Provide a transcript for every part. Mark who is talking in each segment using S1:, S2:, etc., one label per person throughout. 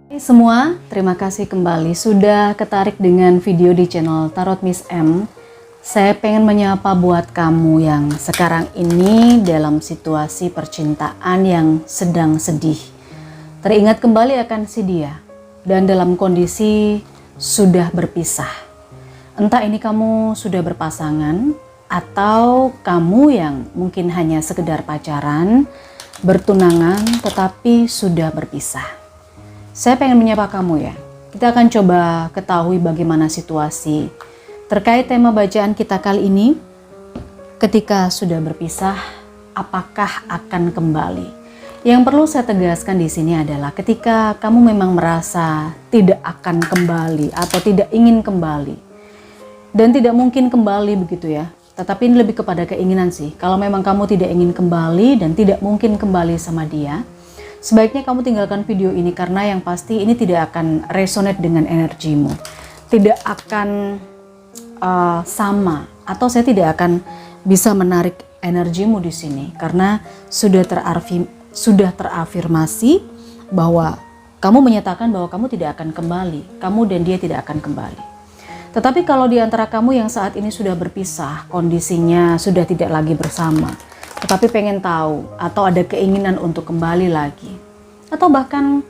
S1: Hai semua, terima kasih kembali sudah ketarik dengan video di channel Tarot Miss M. Saya pengen menyapa buat kamu yang sekarang ini dalam situasi percintaan yang sedang sedih. Teringat kembali akan si dia dan dalam kondisi sudah berpisah. Entah ini kamu sudah berpasangan atau kamu yang mungkin hanya sekedar pacaran, bertunangan tetapi sudah berpisah. Saya pengen menyapa kamu ya. Kita akan coba ketahui bagaimana situasi terkait tema bacaan kita kali ini. Ketika sudah berpisah, apakah akan kembali? Yang perlu saya tegaskan di sini adalah ketika kamu memang merasa tidak akan kembali atau tidak ingin kembali dan tidak mungkin kembali begitu ya. Tetapi ini lebih kepada keinginan sih. Kalau memang kamu tidak ingin kembali dan tidak mungkin kembali sama dia, sebaiknya kamu tinggalkan video ini karena yang pasti ini tidak akan resonate dengan energimu. Tidak akan sama atau saya tidak akan bisa menarik energimu di sini karena sudah terafirmasi bahwa kamu menyatakan bahwa kamu tidak akan kembali. Kamu dan dia tidak akan kembali. Tetapi kalau di antara kamu yang saat ini sudah berpisah, kondisinya sudah tidak lagi bersama, tetapi pengen tahu atau ada keinginan untuk kembali lagi, atau bahkan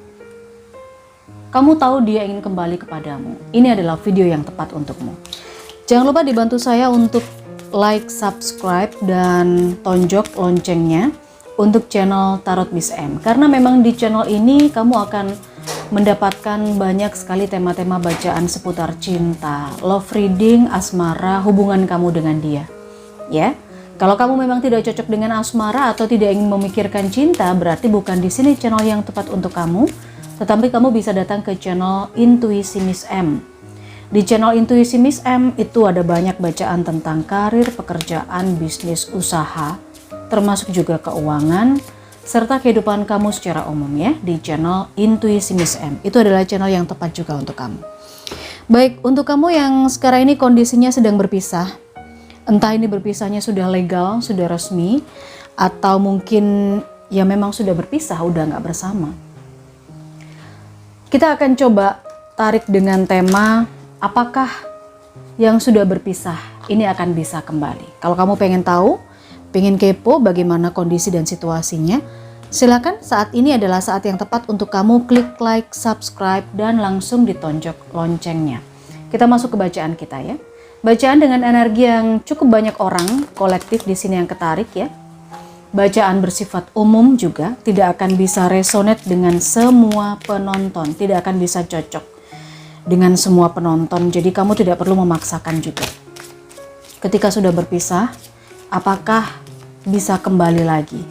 S1: kamu tahu dia ingin kembali kepadamu, ini adalah video yang tepat untukmu. Jangan lupa dibantu saya untuk like, subscribe, dan tonjok loncengnya untuk channel Tarot Miss M, karena memang di channel ini kamu akan mendapatkan banyak sekali tema-tema bacaan seputar cinta, love reading, asmara, hubungan kamu dengan dia ya. Kalau kamu memang tidak cocok dengan asmara atau tidak ingin memikirkan cinta, berarti bukan di sini channel yang tepat untuk kamu. Tetapi kamu bisa datang ke channel Intuisi Miss M. Di channel Intuisi Miss M itu ada banyak bacaan tentang karir, pekerjaan, bisnis, usaha, termasuk juga keuangan, serta kehidupan kamu secara umum ya. Di channel Intuisi Miss M itu adalah channel yang tepat juga untuk kamu. Baik, untuk kamu yang sekarang ini kondisinya sedang berpisah, entah ini berpisahnya sudah legal, sudah resmi, atau mungkin ya memang sudah berpisah, udah nggak bersama. Kita akan coba tarik dengan tema, apakah yang sudah berpisah ini akan bisa kembali? Kalau kamu pengen tahu, pengen kepo bagaimana kondisi dan situasinya, silakan saat ini adalah saat yang tepat untuk kamu klik like, subscribe, dan langsung ditonjok loncengnya. Kita masuk ke bacaan kita ya. Bacaan dengan energi yang cukup banyak orang kolektif di sini yang ketarik ya. Bacaan bersifat umum juga, tidak akan bisa resonate dengan semua penonton, tidak akan bisa cocok dengan semua penonton. Jadi kamu tidak perlu memaksakan juga. Ketika sudah berpisah, apakah bisa kembali lagi?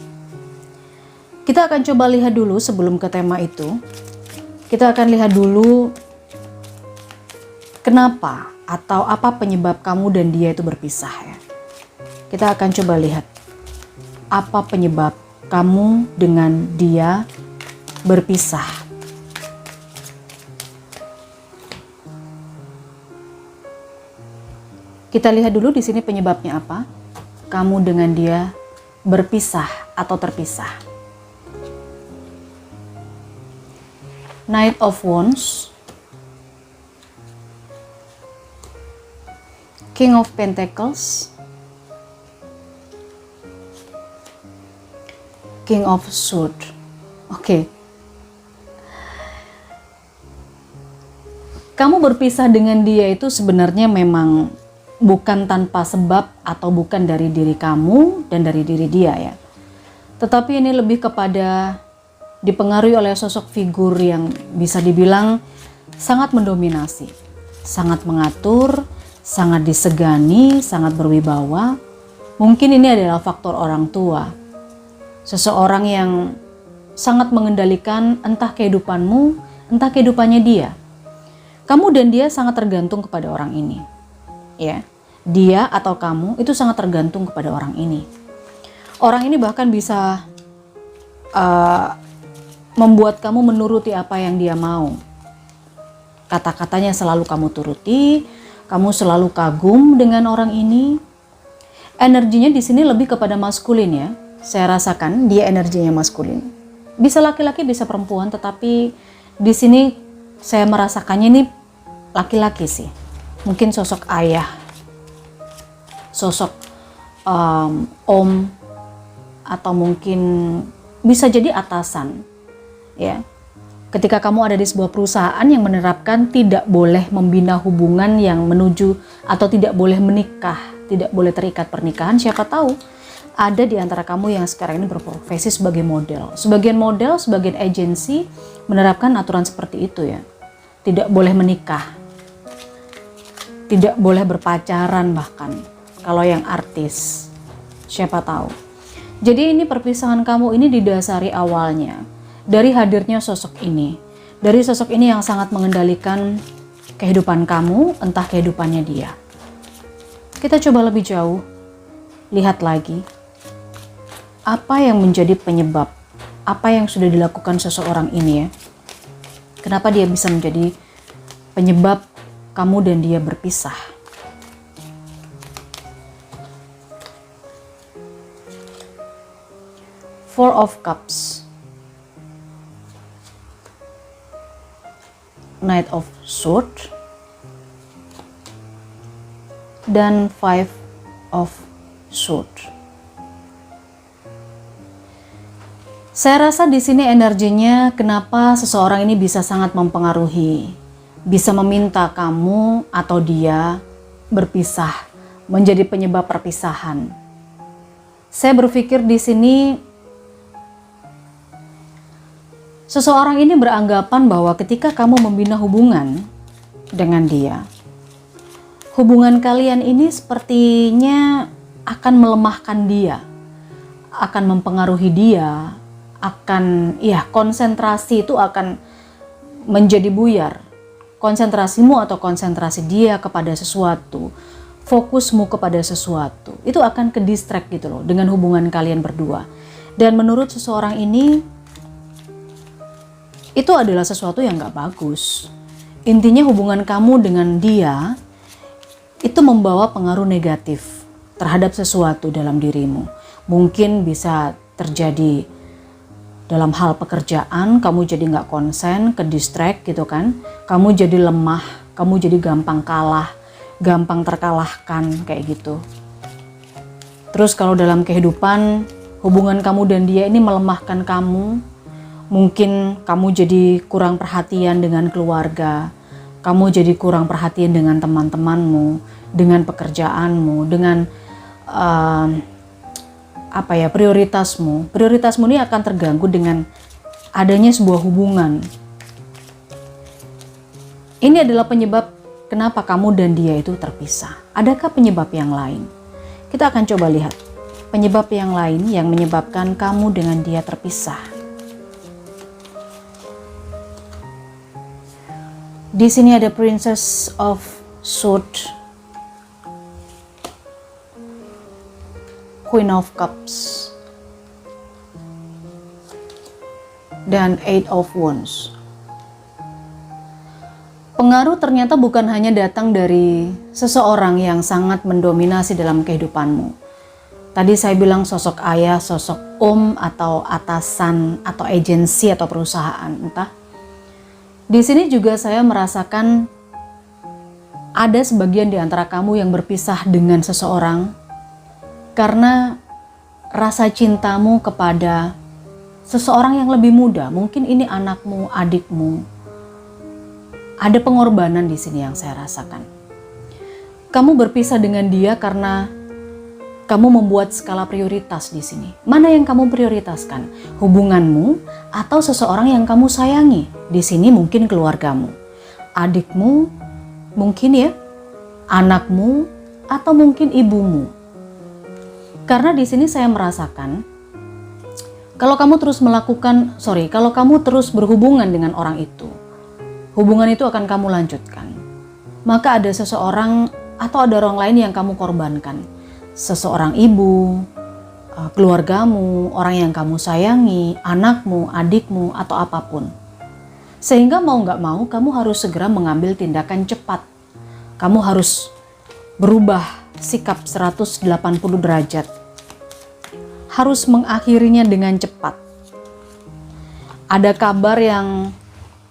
S1: Kita akan coba lihat dulu sebelum ke tema itu. Kita akan lihat dulu kenapa atau apa penyebab kamu dan dia itu berpisah ya. Kita akan coba lihat apa penyebab kamu dengan dia berpisah. Kita lihat dulu di sini penyebabnya apa? Kamu dengan dia berpisah atau terpisah. Knight of Wands, King of Pentacles, King of Swords. Oke. Kamu berpisah dengan dia itu sebenarnya memang bukan tanpa sebab atau bukan dari diri kamu dan dari diri dia ya. Tetapi ini lebih kepada dipengaruhi oleh sosok figur yang bisa dibilang sangat mendominasi, sangat mengatur, sangat disegani, sangat berwibawa. Mungkin ini adalah faktor orang tua. Seseorang yang sangat mengendalikan entah kehidupanmu, entah kehidupannya dia. Kamu dan dia sangat tergantung kepada orang ini. Ya, dia atau kamu itu sangat tergantung kepada orang ini. Orang ini bahkan bisa membuat kamu menuruti apa yang dia mau. Kata-katanya selalu kamu turuti, kamu selalu kagum dengan orang ini. Energinya di sini lebih kepada maskulin ya. Saya rasakan dia energinya maskulin. Bisa laki-laki, bisa perempuan, tetapi Di sini saya merasakannya ini laki-laki sih. Mungkin sosok ayah, sosok om, atau mungkin bisa jadi atasan, ya. Ketika kamu ada di sebuah perusahaan yang menerapkan tidak boleh membina hubungan yang menuju atau tidak boleh menikah, tidak boleh terikat pernikahan, siapa tahu ada di antara kamu yang sekarang ini berprofesi sebagai model. Sebagian model, sebagian agensi menerapkan aturan seperti itu ya. Tidak boleh menikah, tidak boleh berpacaran bahkan. Kalau yang artis, siapa tahu. Jadi ini perpisahan kamu ini didasari awalnya dari hadirnya sosok ini. Dari sosok ini yang sangat mengendalikan kehidupan kamu, entah kehidupannya dia. Kita coba lebih jauh, lihat lagi. Apa yang menjadi penyebab, apa yang sudah dilakukan seseorang ini ya. Kenapa dia bisa menjadi penyebab kamu dan dia berpisah? Four of Cups, Knight of Swords, dan Five of Swords. Saya rasa di sini energinya kenapa seseorang ini bisa sangat mempengaruhi, bisa meminta kamu atau dia berpisah, menjadi penyebab perpisahan. Saya berpikir di sini seseorang ini beranggapan bahwa ketika kamu membina hubungan dengan dia, hubungan kalian ini sepertinya akan melemahkan dia, akan mempengaruhi dia, akan konsentrasi itu akan menjadi buyar. Konsentrasimu atau konsentrasi dia kepada sesuatu, fokusmu kepada sesuatu, itu akan ke distract gitu loh dengan hubungan kalian berdua. Dan menurut seseorang ini, itu adalah sesuatu yang gak bagus. Intinya hubungan kamu dengan dia itu membawa pengaruh negatif terhadap sesuatu dalam dirimu. Mungkin bisa terjadi dalam hal pekerjaan, kamu jadi nggak konsen, ke distract gitu kan. Kamu jadi lemah, kamu jadi gampang kalah, gampang terkalahkan kayak gitu. Terus kalau dalam kehidupan, hubungan kamu dan dia ini melemahkan kamu. Mungkin kamu jadi kurang perhatian dengan keluarga, kamu jadi kurang perhatian dengan teman-temanmu, dengan pekerjaanmu, dengan prioritasmu. Prioritasmu ini akan terganggu dengan adanya sebuah hubungan. Ini adalah penyebab kenapa kamu dan dia itu terpisah. Adakah penyebab yang lain? Kita akan coba lihat penyebab yang lain yang menyebabkan kamu dengan dia terpisah. Di sini ada Princess of Swords, Queen of Cups, dan Eight of Wands. Pengaruh ternyata bukan hanya datang dari seseorang yang sangat mendominasi dalam kehidupanmu. Tadi saya bilang sosok ayah, sosok om, atau atasan, atau agensi, atau perusahaan, entah. Di sini juga saya merasakan ada sebagian di antara kamu yang berpisah dengan seseorang karena rasa cintamu kepada seseorang yang lebih muda. Mungkin ini anakmu, adikmu. Ada pengorbanan di sini yang saya rasakan. Kamu berpisah dengan dia karena kamu membuat skala prioritas di sini. Mana yang kamu prioritaskan? Hubunganmu atau seseorang yang kamu sayangi? Di sini mungkin keluargamu, adikmu, mungkin ya, anakmu, atau mungkin ibumu. Karena di sini saya merasakan kalau kamu terus berhubungan dengan orang itu, hubungan itu akan kamu lanjutkan. Maka ada seseorang atau ada orang lain yang kamu korbankan. Seseorang ibu, keluargamu, orang yang kamu sayangi, anakmu, adikmu, atau apapun. Sehingga mau nggak mau kamu harus segera mengambil tindakan cepat. Kamu harus berubah sikap 180 derajat. Harus mengakhirinya dengan cepat. Ada kabar yang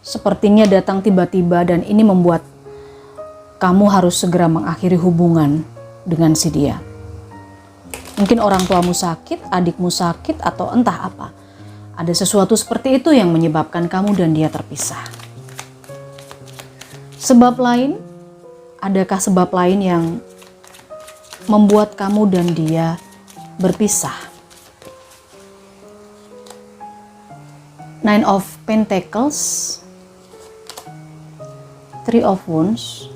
S1: sepertinya datang tiba-tiba dan ini membuat kamu harus segera mengakhiri hubungan dengan si dia. Mungkin orang tuamu sakit, adikmu sakit, atau entah apa. Ada sesuatu seperti itu yang menyebabkan kamu dan dia terpisah. Sebab lain, adakah sebab lain yang membuat kamu dan dia berpisah? Nine of Pentacles, Three of Wands,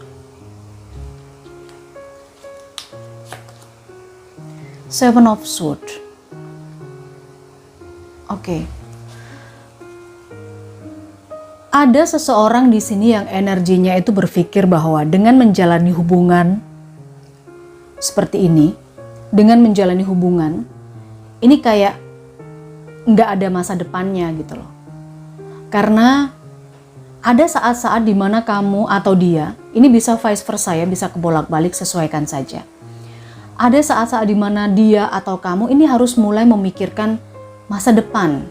S1: Seven of Swords. Oke. Ada seseorang di sini yang energinya itu berpikir bahwa dengan menjalani hubungan seperti ini, dengan menjalani hubungan, ini kayak nggak ada masa depannya gitu loh. Karena ada saat-saat dimana kamu atau dia, ini bisa vice versa ya, bisa kebolak-balik, sesuaikan saja. Ada saat-saat dimana dia atau kamu ini harus mulai memikirkan masa depan,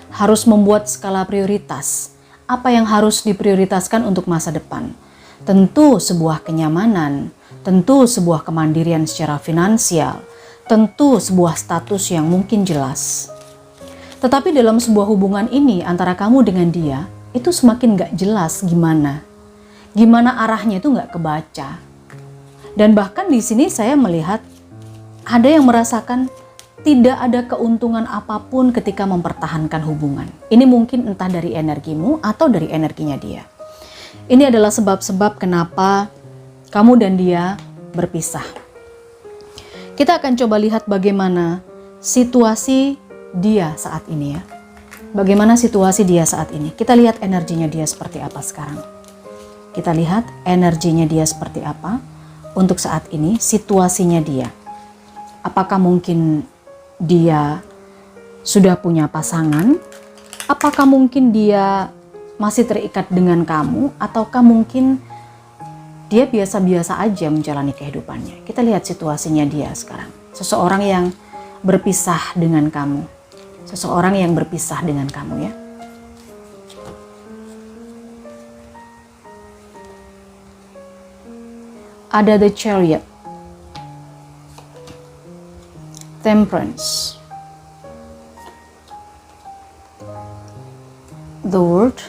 S1: harus membuat skala prioritas. Apa yang harus diprioritaskan untuk masa depan? Tentu sebuah kenyamanan, tentu sebuah kemandirian secara finansial, tentu sebuah status yang mungkin jelas. Tetapi dalam sebuah hubungan ini antara kamu dengan dia, itu semakin gak jelas gimana arahnya itu gak kebaca. Dan bahkan di sini saya melihat ada yang merasakan tidak ada keuntungan apapun ketika mempertahankan hubungan. Ini mungkin entah dari energimu atau dari energinya dia. Ini adalah sebab-sebab kenapa kamu dan dia berpisah. Kita akan coba lihat bagaimana situasi dia saat ini ya. Bagaimana situasi dia saat ini. Kita lihat energinya dia seperti apa sekarang. Kita lihat energinya dia seperti apa untuk saat ini, situasinya dia. Apakah mungkin dia sudah punya pasangan? Apakah mungkin dia masih terikat dengan kamu? Ataukah mungkin dia biasa-biasa aja menjalani kehidupannya? Kita lihat situasinya dia sekarang. Seseorang yang berpisah dengan kamu. Seseorang yang berpisah dengan kamu ya. Ada The Chariot, Temperance, The World,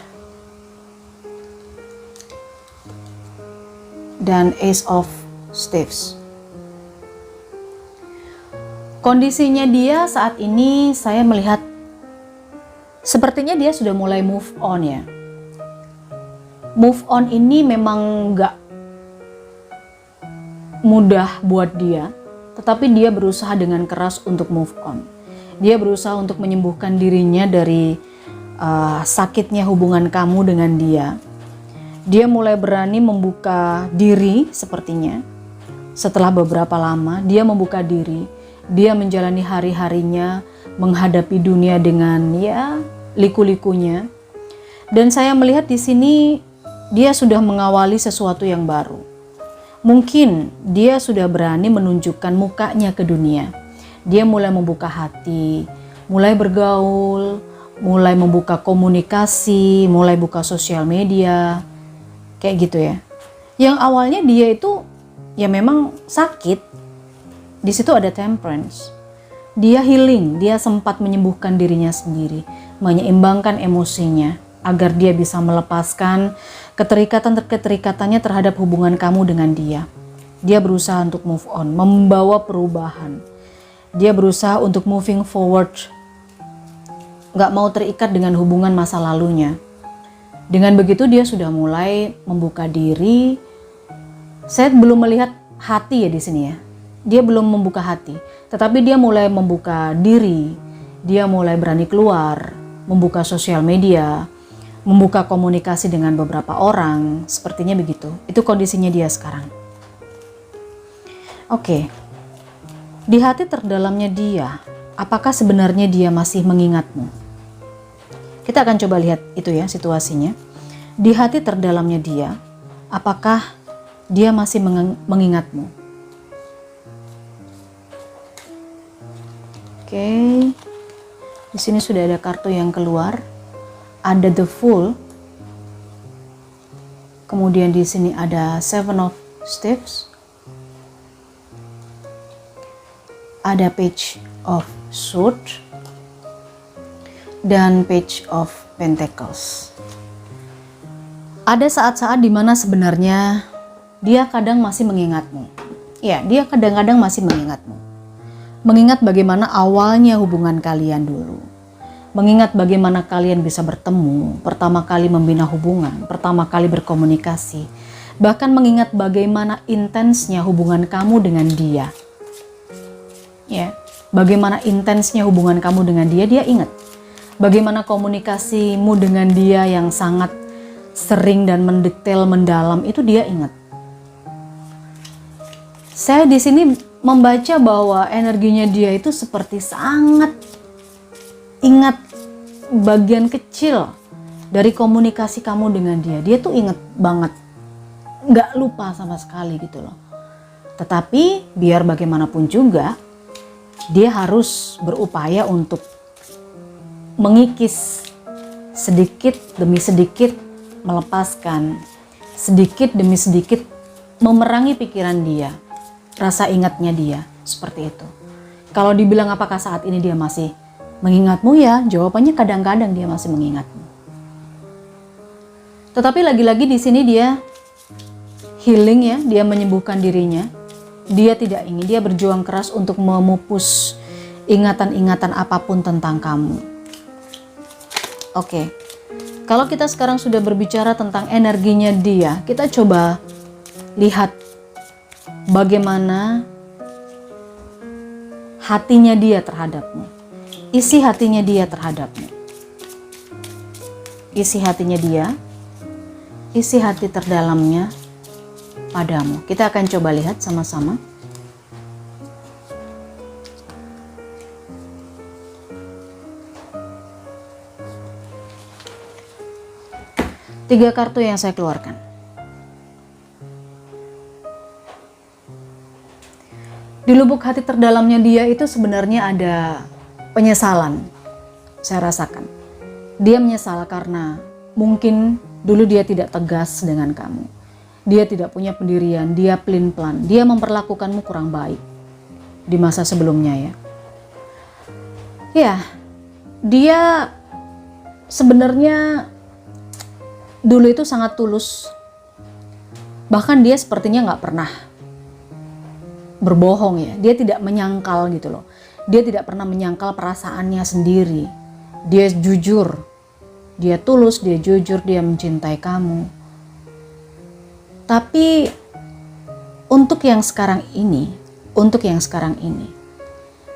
S1: dan Ace of Staves. Kondisinya dia saat ini saya melihat sepertinya dia sudah mulai move on ya. Move on ini memang gak mudah buat dia, tetapi dia berusaha dengan keras untuk move on. Dia berusaha untuk menyembuhkan dirinya dari sakitnya hubungan kamu dengan dia. Dia mulai berani membuka diri sepertinya. Setelah beberapa lama, dia membuka diri. Dia menjalani hari-harinya, menghadapi dunia dengan ya liku-likunya. Dan saya melihat di sini dia sudah mengawali sesuatu yang baru. Mungkin dia sudah berani menunjukkan mukanya ke dunia. Dia mulai membuka hati, mulai bergaul, mulai membuka komunikasi, mulai buka sosial media, kayak gitu ya. Yang awalnya dia itu ya memang sakit. Di situ ada Temperance. Dia healing, dia sempat menyembuhkan dirinya sendiri, menyeimbangkan emosinya agar dia bisa melepaskan keterikatannya terhadap hubungan kamu dengan dia. Dia berusaha untuk move on, membawa perubahan. Dia berusaha untuk moving forward, gak mau terikat dengan hubungan masa lalunya. Dengan begitu dia sudah mulai membuka diri. Saya belum melihat hati ya di sini ya. Dia belum membuka hati, tetapi dia mulai membuka diri. Dia mulai berani keluar, membuka sosial media, membuka komunikasi dengan beberapa orang, sepertinya begitu. Itu kondisinya dia sekarang. Oke. Di hati terdalamnya dia, apakah sebenarnya dia masih mengingatmu? Kita akan coba lihat itu ya situasinya. Di hati terdalamnya dia, apakah dia masih mengingatmu? Oke. Di sini sudah ada kartu yang keluar. Ada The Fool, Kemudian di sini ada Seven of Staves. Ada Page of Swords dan Page of Pentacles. Ada saat-saat dimana sebenarnya dia kadang masih mengingatmu. Ya, dia kadang-kadang masih mengingatmu. Mengingat bagaimana awalnya hubungan kalian dulu. Mengingat bagaimana kalian bisa bertemu, pertama kali membina hubungan, pertama kali berkomunikasi. Bahkan mengingat bagaimana intensnya hubungan kamu dengan dia. Ya, bagaimana intensnya hubungan kamu dengan dia, dia ingat. Bagaimana komunikasimu dengan dia yang sangat sering dan mendetail, mendalam, itu dia ingat. Saya di sini membaca bahwa energinya dia itu seperti sangat ingat bagian kecil dari komunikasi kamu dengan dia. Dia tuh ingat banget, nggak lupa sama sekali gitu loh. Tetapi biar bagaimanapun juga, dia harus berupaya untuk mengikis sedikit demi sedikit, melepaskan sedikit demi sedikit, memerangi pikiran dia, rasa ingatnya dia, seperti itu. Kalau dibilang apakah saat ini dia masih mengingatmu, ya jawabannya kadang-kadang dia masih mengingatmu. Tetapi lagi-lagi di sini dia healing ya, dia menyembuhkan dirinya. Dia tidak ingin, dia berjuang keras untuk memupus ingatan-ingatan apapun tentang kamu. Oke, kalau kita sekarang sudah berbicara tentang energinya dia, kita coba lihat bagaimana hatinya dia terhadapmu. Isi hatinya dia terhadapmu. Isi hatinya dia, isi hati terdalamnya padamu. Kita akan coba lihat sama-sama. Tiga kartu yang saya keluarkan. Di lubuk hati terdalamnya dia itu sebenarnya ada penyesalan. Saya rasakan. Dia menyesal karena mungkin dulu dia tidak tegas dengan kamu. Dia tidak punya pendirian, dia pelin-pelan. Dia memperlakukanmu kurang baik di masa sebelumnya ya. Ya, dia sebenarnya dulu itu sangat tulus. Bahkan dia sepertinya nggak pernah berbohong ya. Dia tidak menyangkal gitu loh. Dia tidak pernah menyangkal perasaannya sendiri. Dia jujur. Dia tulus, dia jujur, dia mencintai kamu. Tapi untuk yang sekarang ini,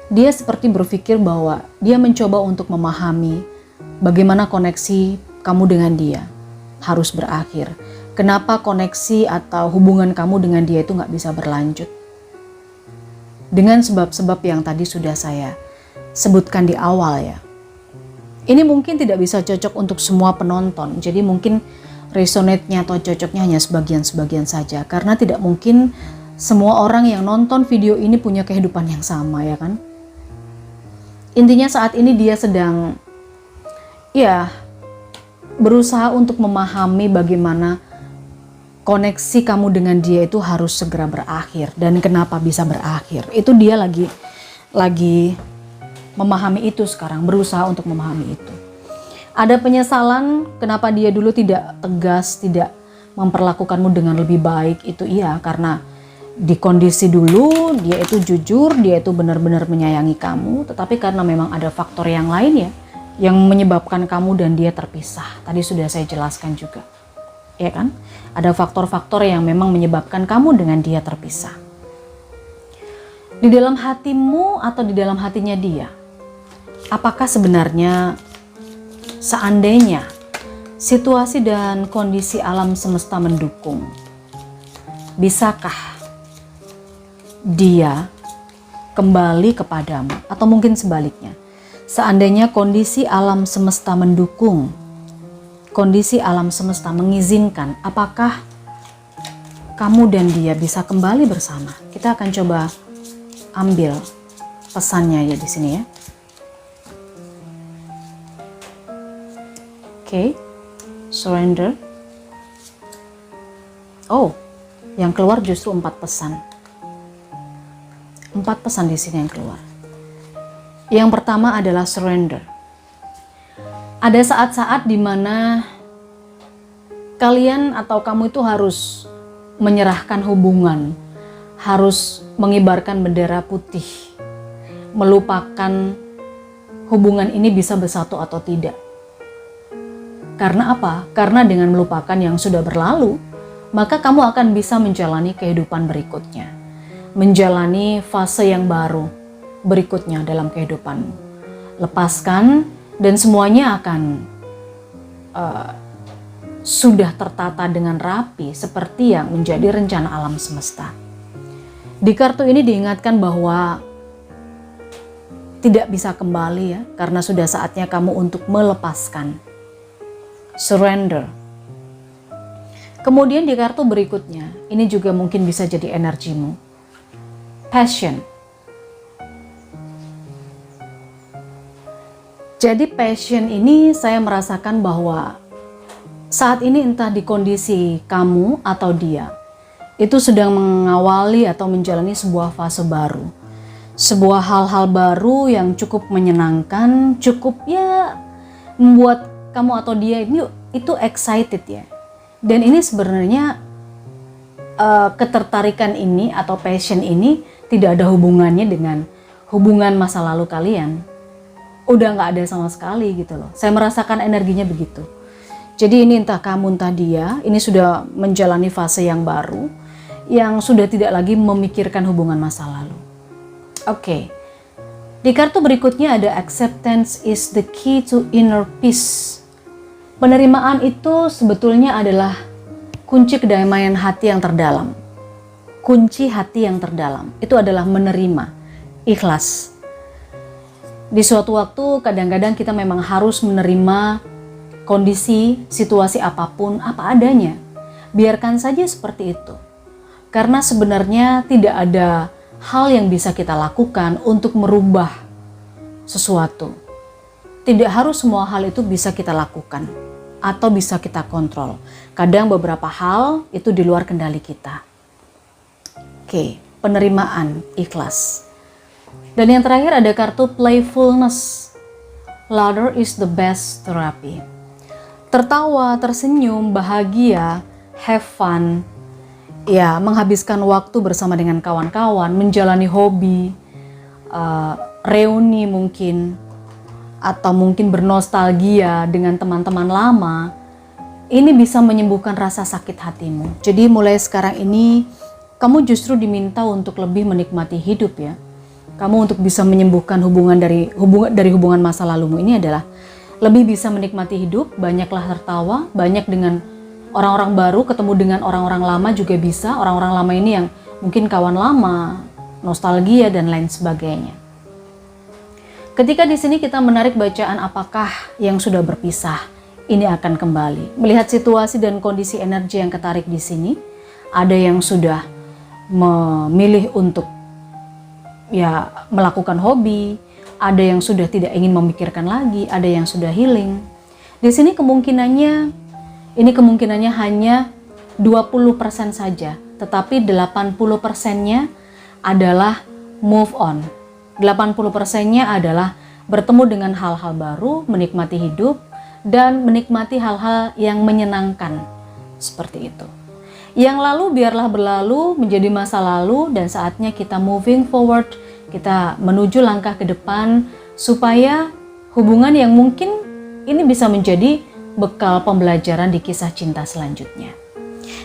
S1: dia seperti berpikir bahwa dia mencoba untuk memahami bagaimana koneksi kamu dengan dia harus berakhir. Kenapa koneksi atau hubungan kamu dengan dia itu nggak bisa berlanjut? Dengan sebab-sebab yang tadi sudah saya sebutkan di awal ya. Ini mungkin tidak bisa cocok untuk semua penonton. Jadi mungkin resonate-nya atau cocoknya hanya sebagian-sebagian saja. Karena tidak mungkin semua orang yang nonton video ini punya kehidupan yang sama ya kan. Intinya saat ini dia sedang berusaha untuk memahami bagaimana koneksi kamu dengan dia itu harus segera berakhir dan kenapa bisa berakhir. Itu dia lagi memahami itu sekarang, berusaha untuk memahami itu. Ada penyesalan kenapa dia dulu tidak tegas, tidak memperlakukanmu dengan lebih baik. Itu iya, karena di kondisi dulu dia itu jujur, dia itu benar-benar menyayangi kamu, tetapi karena memang ada faktor yang lain ya, yang menyebabkan kamu dan dia terpisah. Tadi sudah saya jelaskan juga, ya kan? Ada faktor-faktor yang memang menyebabkan kamu dengan dia terpisah. Di dalam hatimu atau di dalam hatinya dia, apakah sebenarnya seandainya situasi dan kondisi alam semesta mendukung, bisakah dia kembali kepadamu? Atau mungkin sebaliknya, seandainya kondisi alam semesta mendukung, kondisi alam semesta mengizinkan, apakah kamu dan dia bisa kembali bersama? Kita akan coba ambil pesannya ya di sini ya. Oke, surrender. Oh, yang keluar justru 4 pesan. 4 pesan di sini yang keluar. Yang pertama adalah surrender. Ada saat-saat di mana kalian atau kamu itu harus menyerahkan hubungan, harus mengibarkan bendera putih, melupakan hubungan ini bisa bersatu atau tidak. Karena apa? Karena dengan melupakan yang sudah berlalu, maka kamu akan bisa menjalani kehidupan berikutnya, menjalani fase yang baru berikutnya dalam kehidupanmu. Lepaskan dan semuanya akan sudah tertata dengan rapi seperti yang menjadi rencana alam semesta. Di kartu ini diingatkan bahwa tidak bisa kembali ya, karena sudah saatnya kamu untuk melepaskan. Surrender. Kemudian di kartu berikutnya, ini juga mungkin bisa jadi energimu. Passion. Jadi passion ini saya merasakan bahwa saat ini entah di kondisi kamu atau dia, itu sedang mengawali atau menjalani sebuah fase baru. Sebuah hal-hal baru yang cukup menyenangkan, cukup ya membuat kamu atau dia itu excited ya. Dan ini sebenarnya ketertarikan ini atau passion ini tidak ada hubungannya dengan hubungan masa lalu kalian. Udah nggak ada sama sekali gitu loh. Saya merasakan energinya begitu. Jadi ini entah kamu entah dia, ini sudah menjalani fase yang baru, yang sudah tidak lagi memikirkan hubungan masa lalu. Oke. Di kartu berikutnya ada acceptance is the key to inner peace. Penerimaan itu sebetulnya adalah kunci kedamaian hati yang terdalam. Kunci hati yang terdalam itu adalah menerima, ikhlas. Di suatu waktu kadang-kadang kita memang harus menerima kondisi, situasi apapun apa adanya. Biarkan saja seperti itu. Karena sebenarnya tidak ada hal yang bisa kita lakukan untuk merubah sesuatu. Tidak harus semua hal itu bisa kita lakukan atau bisa kita kontrol. Kadang beberapa hal itu di luar kendali kita. Oke, penerimaan, ikhlas. Dan yang terakhir ada kartu playfulness. Laughter is the best therapy. Tertawa, tersenyum, bahagia, have fun. Ya, menghabiskan waktu bersama dengan kawan-kawan, menjalani hobi, reuni mungkin, atau mungkin bernostalgia dengan teman-teman lama, ini bisa menyembuhkan rasa sakit hatimu. Jadi mulai sekarang ini, kamu justru diminta untuk lebih menikmati hidup ya. Kamu untuk bisa menyembuhkan hubungan dari hubungan masa lalumu ini adalah lebih bisa menikmati hidup, banyaklah tertawa, banyak dengan orang-orang baru, ketemu dengan orang-orang lama juga bisa. Orang-orang lama ini yang mungkin kawan lama, nostalgia dan lain sebagainya. Ketika di sini kita menarik bacaan apakah yang sudah berpisah ini akan kembali. Melihat situasi dan kondisi energi yang ketarik di sini, ada yang sudah memilih untuk ya melakukan hobi, ada yang sudah tidak ingin memikirkan lagi, ada yang sudah healing. Di sini kemungkinannya hanya 20% saja, tetapi 80%-nya adalah move on. 80%-nya adalah bertemu dengan hal-hal baru, menikmati hidup, dan menikmati hal-hal yang menyenangkan. Seperti itu. Yang lalu biarlah berlalu menjadi masa lalu dan saatnya kita moving forward, kita menuju langkah ke depan supaya hubungan yang mungkin ini bisa menjadi bekal pembelajaran di kisah cinta selanjutnya.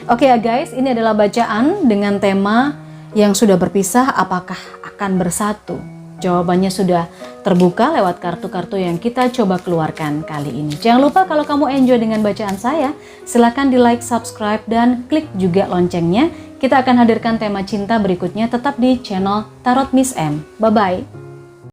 S1: Oke ya guys, ini adalah bacaan dengan tema yang sudah berpisah apakah akan bersatu. Jawabannya sudah terbuka lewat kartu-kartu yang kita coba keluarkan kali ini. Jangan lupa kalau kamu enjoy dengan bacaan saya, silahkan di like, subscribe, dan klik juga loncengnya. Kita akan hadirkan tema cinta berikutnya tetap di channel Tarot Miss M. Bye-bye.